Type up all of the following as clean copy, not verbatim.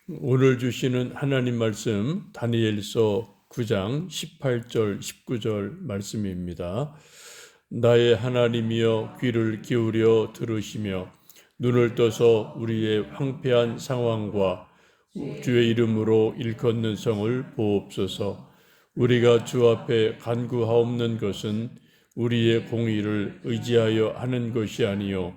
오늘 주시는 하나님 말씀 다니엘서 9장 18절 19절 말씀입니다. 나의 하나님이여 귀를 기울여 들으시며 눈을 떠서 우리의 황폐한 상황과 주의 이름으로 일컫는 성을 보옵소서. 우리가 주 앞에 간구하옵는 것은 우리의 공의를 의지하여 하는 것이 아니요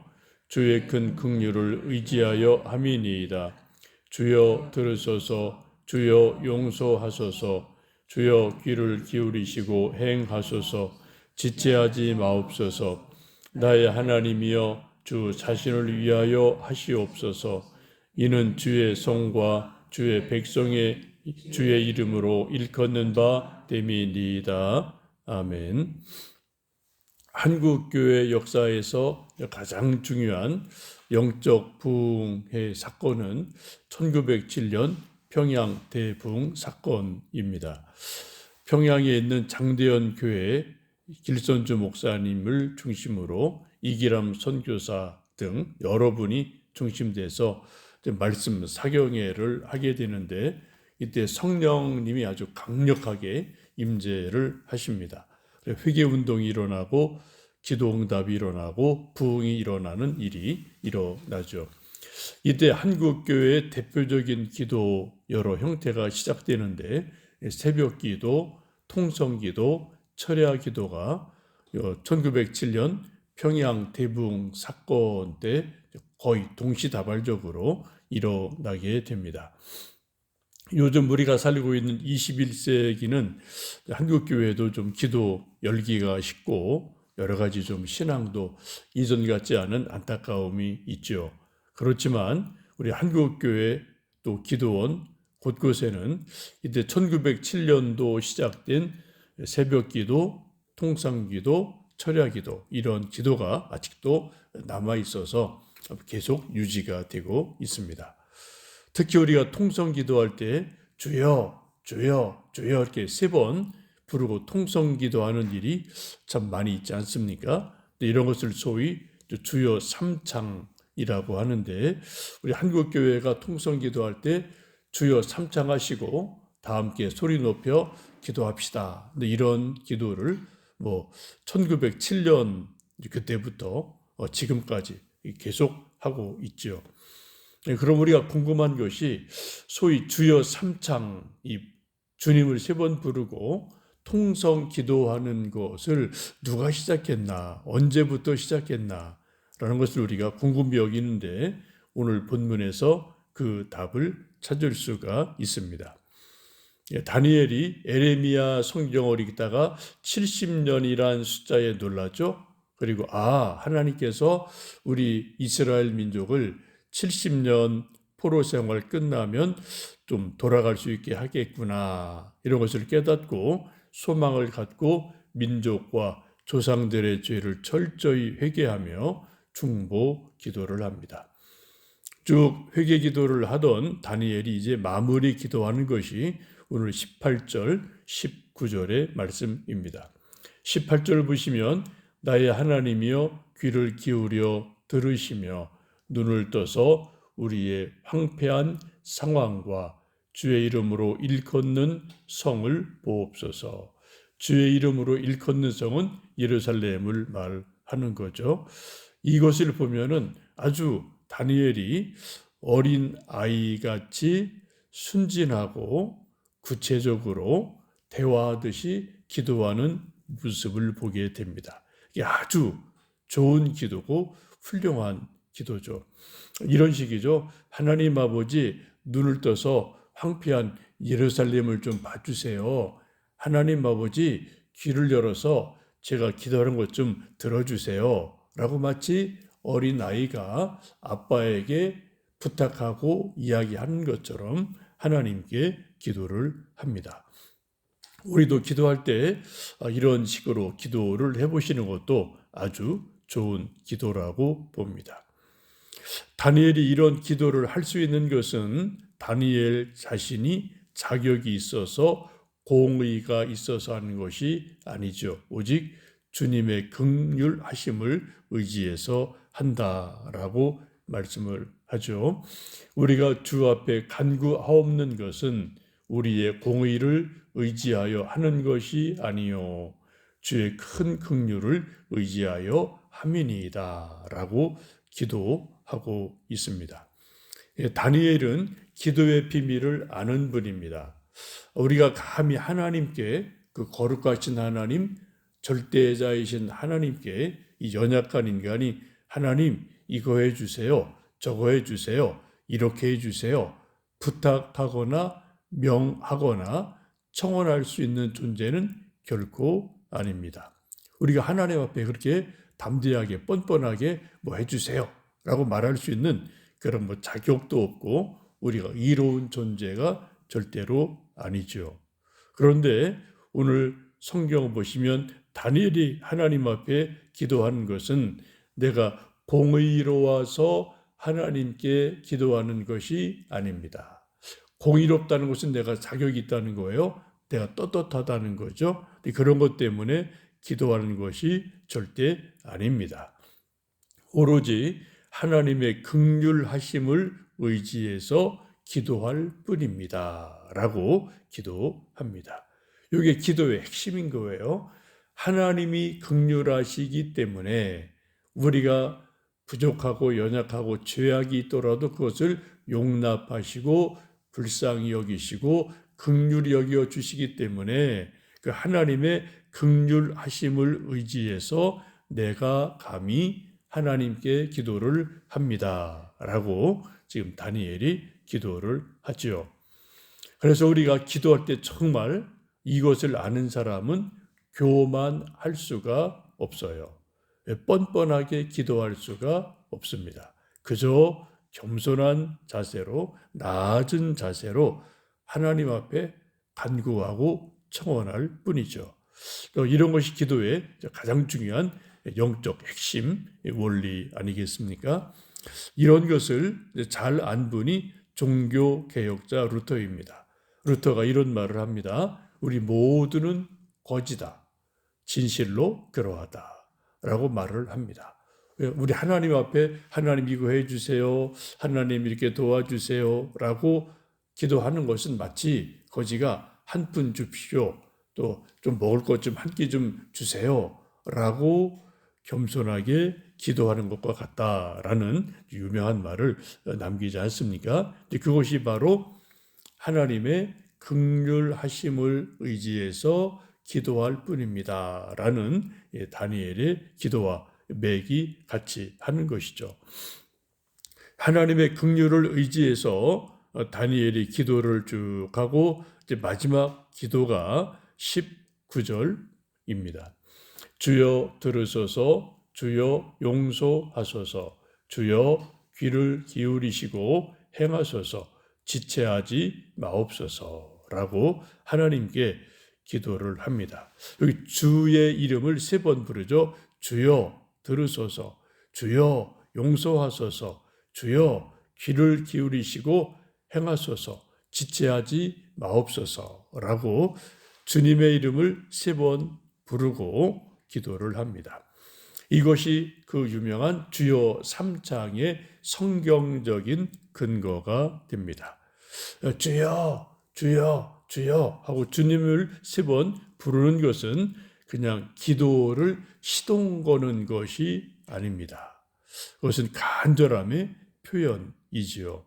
주의 큰 긍휼을 의지하여 함이니이다. 주여 들으소서. 주여 용서하소서. 주여 귀를 기울이시고 행하소서. 지체하지 마옵소서. 나의 하나님이여 주 자신을 위하여 하시옵소서. 이는 주의 성과 주의 백성의 주의 이름으로 일컫는 바 됨이니이다. 아멘. 한국교회 역사에서 가장 중요한 영적 부흥의 사건은 1907년 평양 대부흥 사건입니다. 평양에 있는 장대현 교회 길선주 목사님을 중심으로 이기람 선교사 등 여러분이 중심돼서 말씀 사경회를 하게 되는데, 이때 성령님이 아주 강력하게 임재를 하십니다. 회개운동이 일어나고 기도응답이 일어나고 부흥이 일어나는 일이 일어나죠. 이때 한국교회의 대표적인 기도 여러 형태가 시작되는데, 새벽기도, 통성기도, 철야기도가 1907년 평양 대부흥 사건 때 거의 동시다발적으로 일어나게 됩니다. 요즘 우리가 살고 있는 21세기는 한국교회도 좀 기도 열기가 식고 여러 가지 좀 신앙도 이전 같지 않은 안타까움이 있죠. 그렇지만 우리 한국교회 또 기도원 곳곳에는 이때 1907년도 시작된 새벽기도, 통상기도, 철야기도, 이런 기도가 아직도 남아있어서 계속 유지가 되고 있습니다. 특히 우리가 통성 기도할 때 주여 주여 주여 이렇게 3번 부르고 통성 기도하는 일이 참 많이 있지 않습니까? 이런 것을 소위 주여 삼창이라고 하는데, 우리 한국교회가 통성 기도할 때 주여 삼창하시고 다 함께 소리 높여 기도합시다. 이런 기도를 1907년 그때부터 지금까지 계속 하고 있죠. 그럼 우리가 궁금한 것이, 소위 주여 삼창, 이 주님을 3번 부르고 통성 기도하는 것을 누가 시작했나, 언제부터 시작했나 라는 것을 우리가 궁금히 여기는데, 오늘 본문에서 그 답을 찾을 수가 있습니다. 다니엘이 에레미야 성경을 읽다가 70년이란 숫자에 놀랐죠. 그리고 하나님께서 우리 이스라엘 민족을 70년 포로 생활 끝나면 좀 돌아갈 수 있게 하겠구나, 이런 것을 깨닫고 소망을 갖고 민족과 조상들의 죄를 철저히 회개하며 중보 기도를 합니다. 쭉 회개 기도를 하던 다니엘이 이제 마무리 기도하는 것이 오늘 18절, 19절의 말씀입니다. 18절 보시면 나의 하나님이여 귀를 기울여 들으시며 눈을 떠서 우리의 황폐한 상황과 주의 이름으로 일컫는 성을 보옵소서. 주의 이름으로 일컫는 성은 예루살렘을 말하는 거죠. 이것을 보면은 아주 다니엘이 어린 아이같이 순진하고 구체적으로 대화하듯이 기도하는 모습을 보게 됩니다. 이게 아주 좋은 기도고 훌륭한 기도죠. 이런 식이죠. 하나님 아버지, 눈을 떠서 황폐한 예루살렘을 좀 봐주세요. 하나님 아버지, 귀를 열어서 제가 기도하는 것 좀 들어주세요. 라고 마치 어린 아이가 아빠에게 부탁하고 이야기하는 것처럼 하나님께 기도를 합니다. 우리도 기도할 때 이런 식으로 기도를 해보시는 것도 아주 좋은 기도라고 봅니다. 다니엘이 이런 기도를 할 수 있는 것은 다니엘 자신이 자격이 있어서 공의가 있어서 하는 것이 아니죠. 오직 주님의 긍휼하심을 의지해서 한다라고 말씀을 하죠. 우리가 주 앞에 간구하옵는 것은 우리의 공의를 의지하여 하는 것이 아니요 주의 큰 긍휼을 의지하여 함이니이다라고 기도하고 있습니다. 다니엘은 기도의 비밀을 아는 분입니다. 우리가 감히 하나님께, 그 거룩하신 하나님, 절대자이신 하나님께, 이 연약한 인간이 하나님 이거 해주세요, 저거 해주세요, 이렇게 해주세요 부탁하거나 명하거나 청원할 수 있는 존재는 결코 아닙니다. 우리가 하나님 앞에 그렇게 담대하게 뻔뻔하게 뭐 해주세요 라고 말할 수 있는 그런 뭐 자격도 없고 우리가 이로운 존재가 절대로 아니죠. 그런데 오늘 성경 보시면 다니엘이 하나님 앞에 기도하는 것은 내가 공의로워서 하나님께 기도하는 것이 아닙니다. 공의롭다는 것은 내가 자격이 있다는 거예요. 내가 떳떳하다는 거죠. 그런 것 때문에 기도하는 것이 절대 아닙니다. 오로지 하나님의 긍휼하심을 의지해서 기도할 뿐입니다. 라고 기도합니다. 이게 기도의 핵심인 거예요. 하나님이 긍휼하시기 때문에 우리가 부족하고 연약하고 죄악이 있더라도 그것을 용납하시고 불쌍히 여기시고 긍휼히 여겨 주시기 때문에 그 하나님의 긍휼하심을 의지해서 내가 감히 하나님께 기도를 합니다. 라고 지금 다니엘이 기도를 하죠. 그래서 우리가 기도할 때 정말 이것을 아는 사람은 교만할 수가 없어요. 뻔뻔하게 기도할 수가 없습니다. 그저 겸손한 자세로, 낮은 자세로 하나님 앞에 간구하고 청원할 뿐이죠. 이런 것이 기도의 가장 중요한 영적 핵심 원리 아니겠습니까? 이런 것을 잘 안 분이 종교개혁자 루터입니다. 루터가 이런 말을 합니다. 우리 모두는 거지다. 진실로 그러하다. 라고 말을 합니다. 우리 하나님 앞에 하나님 이거 해주세요. 하나님 이렇게 도와주세요. 라고 기도하는 것은 마치 거지가 한 푼 줍시오. 또 좀 먹을 것 좀 한 끼 좀 주세요. 라고 겸손하게 기도하는 것과 같다라는 유명한 말을 남기지 않습니까? 그것이 바로 하나님의 긍휼하심을 의지해서 기도할 뿐입니다. 라는 다니엘의 기도와 맥이 같이 하는 것이죠. 하나님의 긍휼을 의지해서 다니엘이 기도를 쭉 하고 이제 마지막 기도가 19절입니다. 주여 들으소서, 주여 용서하소서, 주여 귀를 기울이시고 행하소서, 지체하지 마옵소서라고 하나님께 기도를 합니다. 여기 주의 이름을 3번 부르죠. 주여 들으소서, 주여 용서하소서, 주여 귀를 기울이시고 행하소서, 지체하지 마옵소서라고 주님의 이름을 3번 부르고 기도를 합니다. 이것이 그 유명한 주여 3장의 성경적인 근거가 됩니다. 주여, 주여, 주여 하고 주님을 3번 부르는 것은 그냥 기도를 시동 거는 것이 아닙니다. 그것은 간절함의 표현이지요.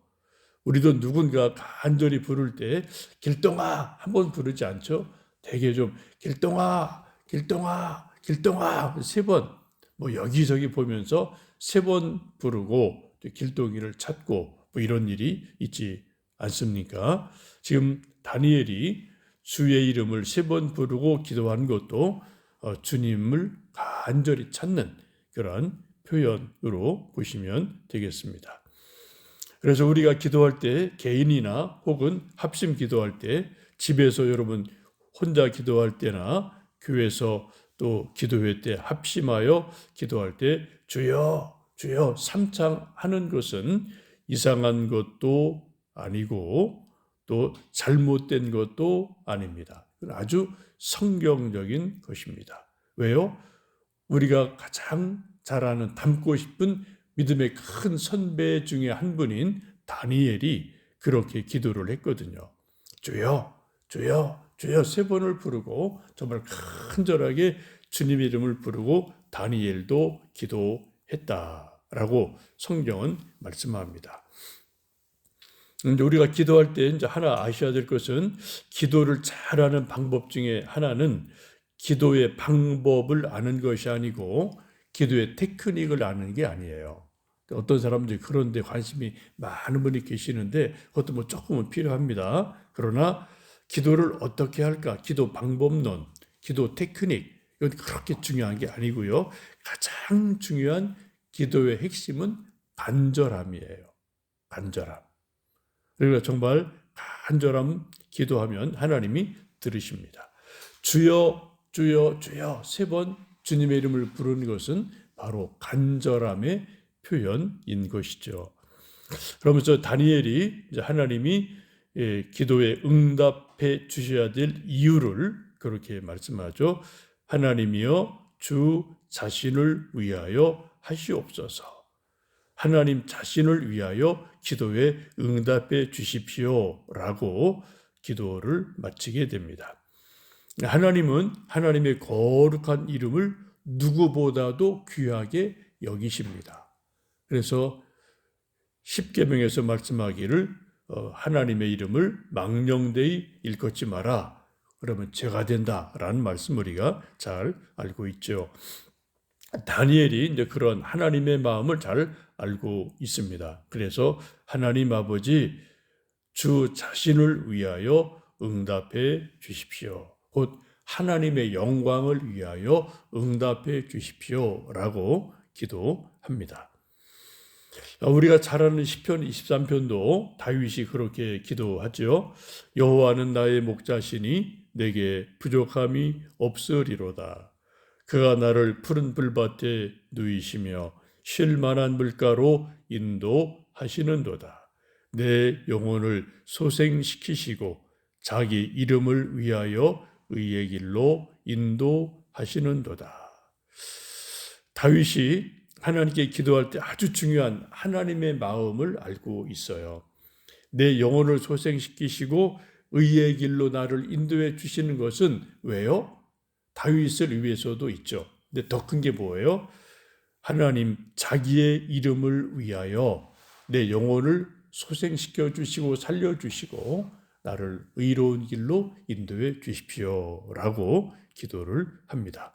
우리도 누군가 간절히 부를 때 길동아 한번 부르지 않죠? 되게 좀 길동아, 길동아, 길동아 3번 뭐 여기저기 보면서 3번 부르고 길동이를 찾고 뭐 이런 일이 있지 않습니까? 지금 다니엘이 주의 이름을 3번 부르고 기도한 것도 주님을 간절히 찾는 그런 표현으로 보시면 되겠습니다. 그래서 우리가 기도할 때 개인이나 혹은 합심 기도할 때 집에서 여러분 혼자 기도할 때나 교회에서 또 기도회 때 합심하여 기도할 때 주여 주여 삼창하는 것은 이상한 것도 아니고 또 잘못된 것도 아닙니다. 아주 성경적인 것입니다. 왜요? 우리가 가장 잘 아는 닮고 싶은 믿음의 큰 선배 중에 한 분인 다니엘이 그렇게 기도를 했거든요. 주여, 주여, 주여 세 번을 부르고 정말 간절하게 주님의 이름을 부르고 다니엘도 기도했다라고 성경은 말씀합니다. 근데 우리가 기도할 때 이제 하나 아셔야 될 것은 기도를 잘하는 방법 중에 하나는 기도의 방법을 아는 것이 아니고 기도의 테크닉을 아는 게 아니에요. 어떤 사람들이 그런 데 관심이 많은 분이 계시는데 그것도 뭐 조금은 필요합니다. 그러나 기도를 어떻게 할까? 기도 방법론, 기도 테크닉 이건 그렇게 중요한 게 아니고요. 가장 중요한 기도의 핵심은 간절함이에요. 간절함. 그러니까 정말 간절함 기도하면 하나님이 들으십니다. 주여 주여 주여 세 번 주님의 이름을 부르는 것은 바로 간절함의 표현인 것이죠. 그러면서 다니엘이 이제 하나님이 기도에 응답해 주셔야 될 이유를 그렇게 말씀하죠. 하나님이여 주 자신을 위하여 하시옵소서. 하나님 자신을 위하여 기도에 응답해 주십시오라고 기도를 마치게 됩니다. 하나님은 하나님의 거룩한 이름을 누구보다도 귀하게 여기십니다. 그래서 십계명에서 말씀하기를 하나님의 이름을 망령되이 일컫지 마라. 그러면 죄가 된다라는 말씀 우리가 잘 알고 있죠. 다니엘이 이제 그런 하나님의 마음을 잘 알고 있습니다. 그래서 하나님 아버지 주 자신을 위하여 응답해 주십시오. 곧 하나님의 영광을 위하여 응답해 주십시오라고 기도합니다. 우리가 잘 아는 시편 23편도 다윗이 그렇게 기도하죠. 여호와는 나의 목자시니 내게 부족함이 없으리로다. 그가 나를 푸른 불밭에 누이시며 쉴 만한 물가로 인도하시는도다. 내 영혼을 소생시키시고 자기 이름을 위하여 의의 길로 인도하시는도다. 다윗이 하나님께 기도할 때 아주 중요한 하나님의 마음을 알고 있어요. 내 영혼을 소생시키시고 의의 길로 나를 인도해 주시는 것은 왜요? 다윗을 위해서도 있죠. 근데 더 큰 게 뭐예요? 하나님 자기의 이름을 위하여 내 영혼을 소생시켜 주시고 살려 주시고 나를 의로운 길로 인도해 주십시오라고 기도를 합니다.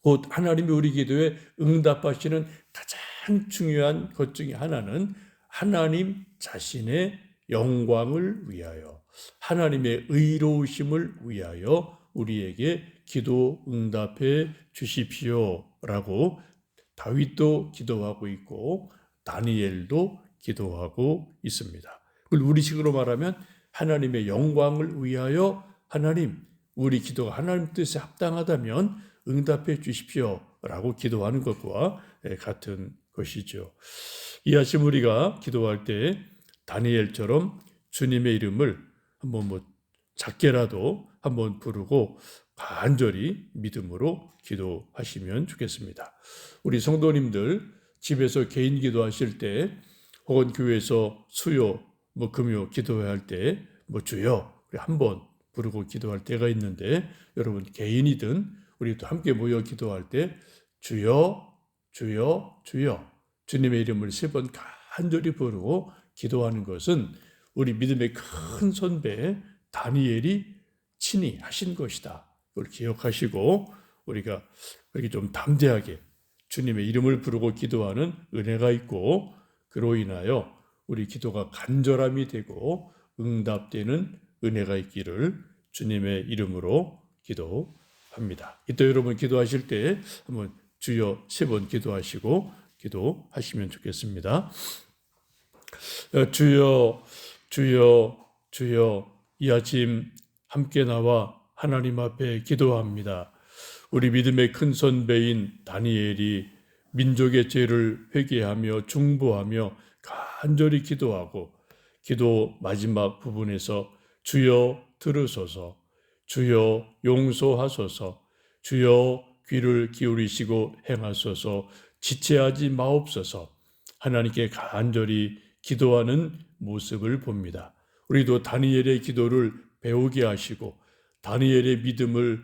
곧 하나님이 우리 기도에 응답하시는 가장 중요한 것 중에 하나는 하나님 자신의 영광을 위하여 하나님의 의로우심을 위하여 우리에게 기도 응답해 주십시오라고 다윗도 기도하고 있고 다니엘도 기도하고 있습니다. 우리식으로 말하면 하나님의 영광을 위하여 하나님 우리 기도가 하나님 뜻에 합당하다면 응답해 주십시오라고 기도하는 것과 같은 것이죠. 이 아침 우리가 기도할 때 다니엘처럼 주님의 이름을 한번 작게라도 한번 부르고 간절히 믿음으로 기도하시면 좋겠습니다. 우리 성도님들 집에서 개인 기도하실 때 혹은 교회에서 수요, 금요 기도해야 할 때 주여 한번 부르고 기도할 때가 있는데 여러분 개인이든 우리 또 함께 모여 기도할 때 주여 주여 주여 주님의 이름을 3번 간절히 부르고 기도하는 것은 우리 믿음의 큰 선배 다니엘이 친히 하신 것이다. 그걸 기억하시고 우리가 그렇게 좀 담대하게 주님의 이름을 부르고 기도하는 은혜가 있고 그로 인하여 우리 기도가 간절함이 되고 응답되는 은혜가 있기를 주님의 이름으로 기도합니다. 이때 여러분 기도하실 때 한번 주여 3번 기도하시고 기도하시면 좋겠습니다. 주여 주여 주여 이 아침 함께 나와 하나님 앞에 기도합니다. 우리 믿음의 큰 선배인 다니엘이 민족의 죄를 회개하며 중보하며 간절히 기도하고 기도 마지막 부분에서 주여 들으소서 주여 용서하소서 주여 귀를 기울이시고 행하소서 지체하지 마옵소서 하나님께 간절히 기도하는 모습을 봅니다. 우리도 다니엘의 기도를 배우게 하시고 다니엘의 믿음을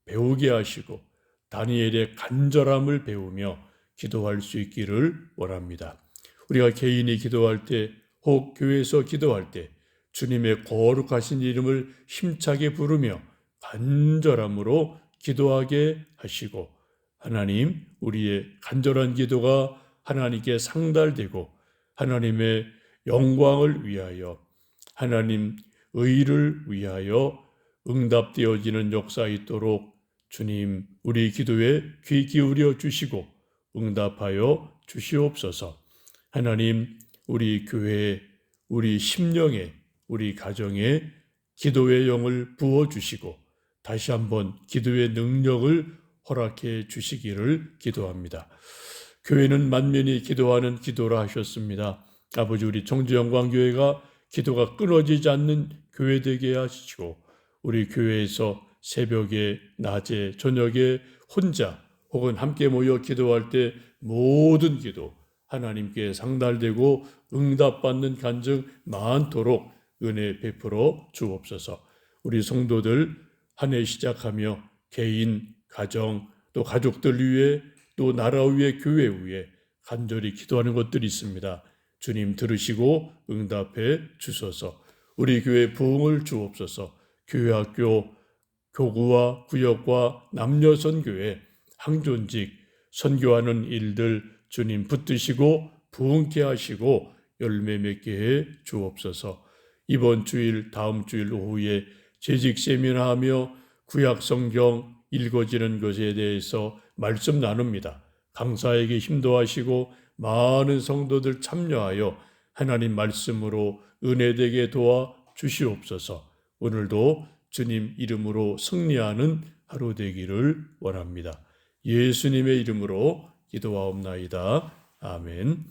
배우게 하시고 다니엘의 간절함을 배우며 기도할 수 있기를 원합니다. 우리가 개인이 기도할 때, 혹 교회에서 기도할 때 주님의 거룩하신 이름을 힘차게 부르며 간절함으로 기도하게 하시고 하나님, 우리의 간절한 기도가 하나님께 상달되고 하나님의 영광을 위하여 하나님 의를 위하여 응답되어지는 역사 있도록 주님 우리 기도에 귀 기울여 주시고 응답하여 주시옵소서. 하나님 우리 교회에 우리 심령에 우리 가정에 기도의 영을 부어주시고 다시 한번 기도의 능력을 허락해 주시기를 기도합니다. 교회는 만면이 기도하는 기도라 하셨습니다. 아버지 우리 청주영광교회가 기도가 끊어지지 않는 교회 되게 하시고 우리 교회에서 새벽에 낮에 저녁에 혼자 혹은 함께 모여 기도할 때 모든 기도 하나님께 상달되고 응답받는 간증 많도록 은혜 베풀어 주옵소서. 우리 성도들 한 해 시작하며 개인, 가정, 또 가족들 위해 또 나라 위에 교회 위에 간절히 기도하는 것들이 있습니다. 주님 들으시고 응답해 주소서. 우리 교회 부흥을 주옵소서. 교회 학교, 교구와 구역과 남녀 선교회, 항존직, 선교하는 일들 주님 붙드시고 부흥케 하시고 열매 맺게 해 주옵소서. 이번 주일, 다음 주일 오후에 재직 세미나하며 구약 성경 읽어지는 것에 대해서 말씀 나눕니다. 강사에게 힘도하시고 많은 성도들 참여하여 하나님 말씀으로 은혜되게 도와 주시옵소서. 오늘도 주님 이름으로 승리하는 하루 되기를 원합니다. 예수님의 이름으로 기도하옵나이다. 아멘.